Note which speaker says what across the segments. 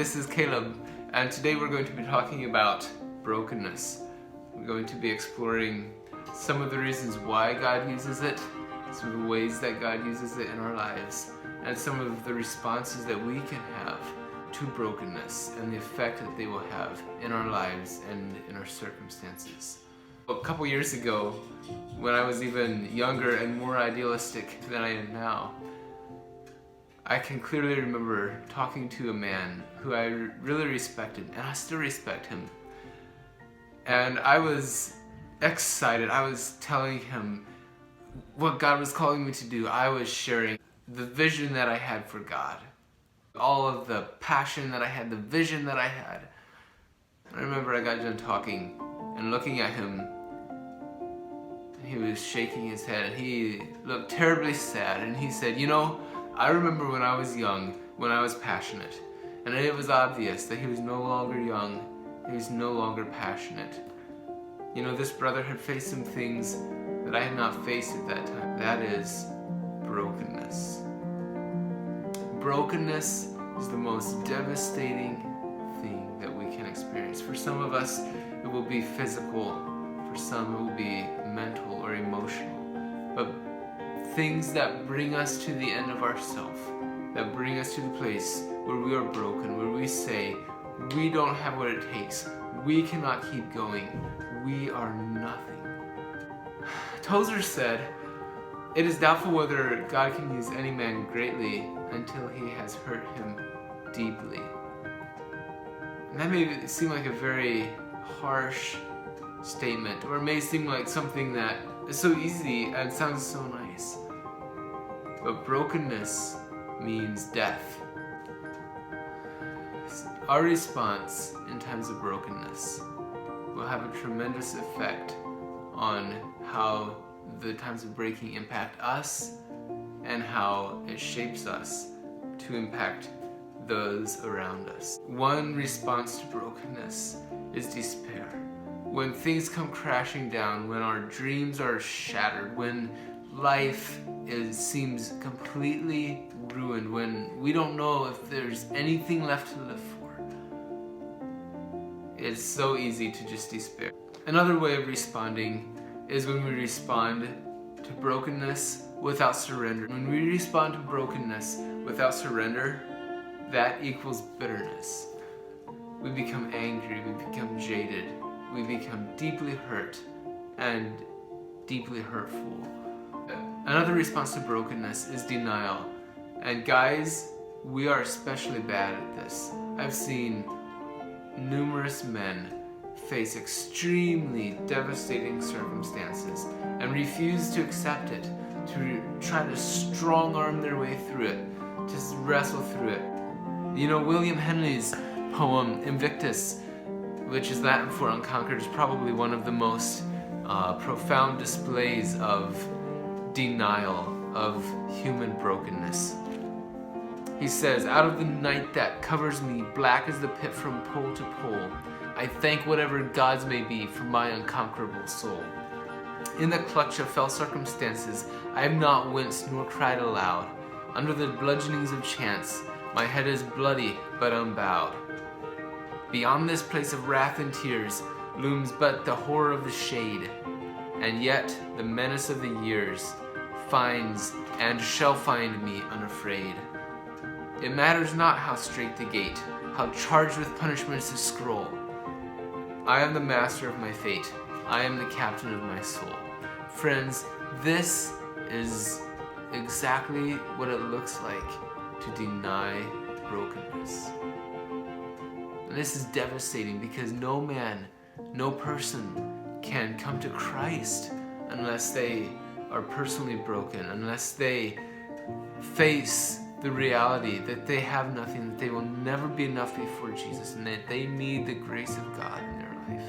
Speaker 1: this is Caleb, and today we're going to be talking about brokenness. We're going to be exploring some of the reasons why God uses it, some of the ways that God uses it in our lives, and some of the responses that we can have to brokenness and the effect that they will have in our lives and in our circumstances. A couple years ago, when I was even younger and more idealistic than I am now, I can clearly remember talking to a man who I really respected, and I still respect him. And I was excited. I was telling him what God was calling me to do. I was sharing the vision that I had for God, all of the passion that I had, the vision that I had. I remember I got done talking and looking at him. He was shaking his head and he looked terribly sad, and he said, I remember when I was young, when I was passionate, and it was obvious that he was no longer young, he was no longer passionate. This brother had faced some things that I had not faced at that time. That is brokenness. Brokenness is the most devastating thing that we can experience. For some of us, it will be physical. For some, it will be mental or emotional. But things that bring us to the end of ourself, that bring us to the place where we are broken, where we say, we don't have what it takes, we cannot keep going, we are nothing. Tozer said, "It is doubtful whether God can use any man greatly until he has hurt him deeply." And that may seem like a very harsh statement, or it may seem like something that is so easy and sounds so nice. But brokenness means death. Our response in times of brokenness will have a tremendous effect on how the times of breaking impact us and how it shapes us to impact those around us. One response to brokenness is despair. When things come crashing down, when our dreams are shattered, when life seems completely ruined, when we don't know if there's anything left to live for, it's so easy to just despair. Another way of responding is when we respond to brokenness without surrender. When we respond to brokenness without surrender, that equals bitterness. We become angry, we become jaded, we become deeply hurt and deeply hurtful. Another response to brokenness is denial. And guys, we are especially bad at this. I've seen numerous men face extremely devastating circumstances and refuse to accept it, to try to strong-arm their way through it, to wrestle through it. William Henley's poem Invictus, which is Latin for unconquered, is probably one of the most profound displays of denial of human brokenness. He says, "Out of the night that covers me, black as the pit from pole to pole, I thank whatever gods may be for my unconquerable soul. In the clutch of fell circumstances, I have not winced nor cried aloud. Under the bludgeonings of chance, my head is bloody but unbowed. Beyond this place of wrath and tears looms but the horror of the shade, and yet the menace of the years finds and shall find me unafraid. It matters not how strait the gate, how charged with punishments the scroll. I am the master of my fate, I am the captain of my soul." Friends, this is exactly what it looks like to deny brokenness. And this is devastating because no man, no person can come to Christ unless they are personally broken, unless they face the reality that they have nothing, that they will never be enough before Jesus, and that they need the grace of God in their life.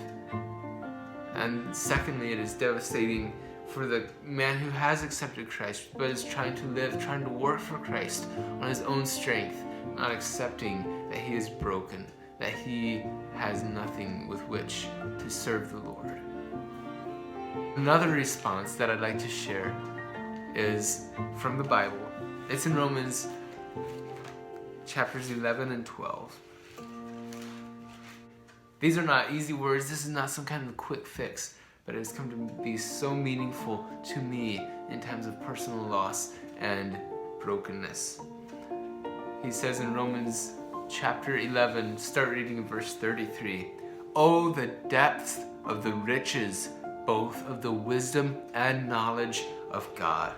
Speaker 1: And secondly, it is devastating for the man who has accepted Christ but is trying to live, trying to work for Christ on his own strength, not accepting that he is broken, that he has nothing with which to serve the Lord. Another response that I'd like to share is from the Bible. It's in Romans chapters 11 and 12. These are not easy words. This is not some kind of quick fix, but it has come to be so meaningful to me in times of personal loss and brokenness. He says in Romans chapter 11, start reading in verse 33, "Oh, the depth of the riches, both of the wisdom and knowledge of God.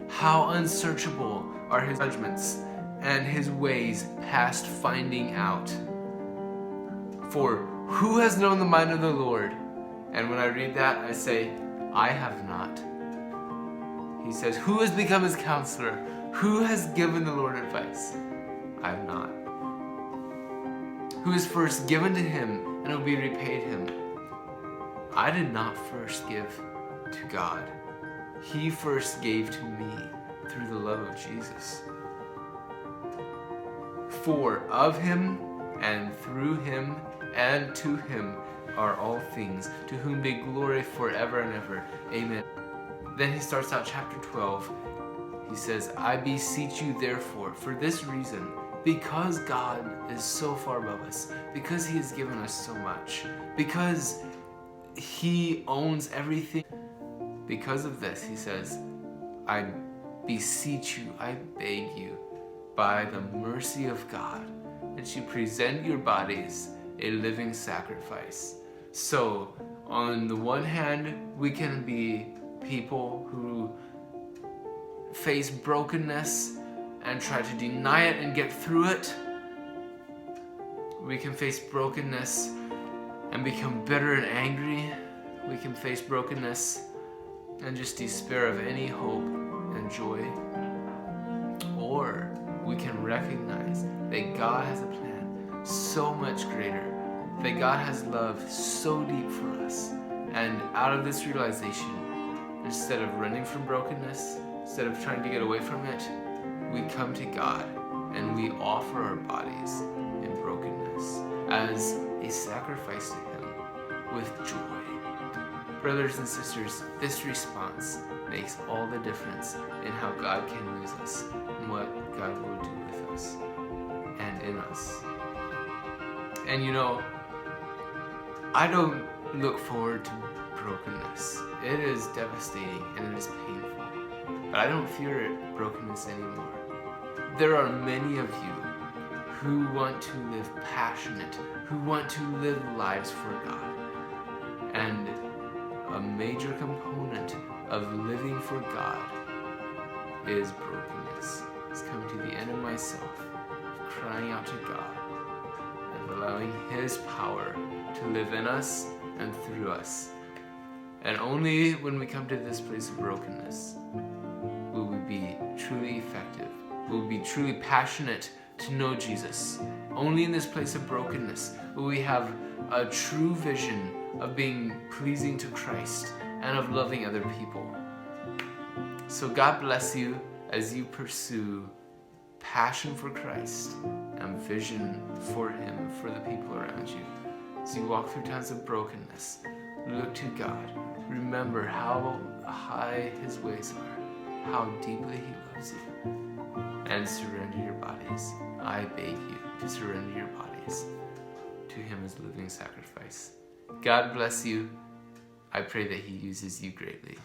Speaker 1: How unsearchable are his judgments, and his ways past finding out. For who has known the mind of the Lord?" And when I read that, I say, I have not. He says, "Who has become his counselor? Who has given the Lord advice?" I have not. "Who is first given to him, and it will be repaid him?" I did not first give to God. He first gave to me through the love of Jesus. "For of him, and through him, and to him are all things, to whom be glory forever and ever. Amen." Then he starts out chapter 12. He says, "I beseech you therefore, for this reason, because God is so far above us, because he has given us so much, because he owns everything. Because of this," he says, "I beseech you, I beg you, by the mercy of God, that you present your bodies a living sacrifice." So, on the one hand, we can be people who face brokenness and try to deny it and get through it. We can face brokenness and become bitter and angry. We can face brokenness and just despair of any hope and joy. Or we can recognize that God has a plan so much greater, that God has love so deep for us. And out of this realization, instead of running from brokenness, instead of trying to get away from it, we come to God and we offer our bodies in brokenness as a sacrifice to him with joy. Brothers and sisters, this response makes all the difference in how God can use us and what God will do with us and in us. And you know, I don't look forward to brokenness. It is devastating and it is painful, but I don't fear brokenness anymore. There are many of you who want to live passionate, who want to live lives for God. And a major component of living for God is brokenness. It's coming to the end of myself, crying out to God, and allowing his power to live in us and through us. And only when we come to this place of brokenness will we be truly effective, will we be truly passionate to know Jesus. Only in this place of brokenness will we have a true vision of being pleasing to Christ and of loving other people. So God bless you as you pursue passion for Christ and vision for him and for the people around you. As you walk through times of brokenness, look to God. Remember how high his ways are, how deeply he loves you, and surrender your bodies. I beg you to surrender your bodies to him as a living sacrifice. God bless you. I pray that he uses you greatly.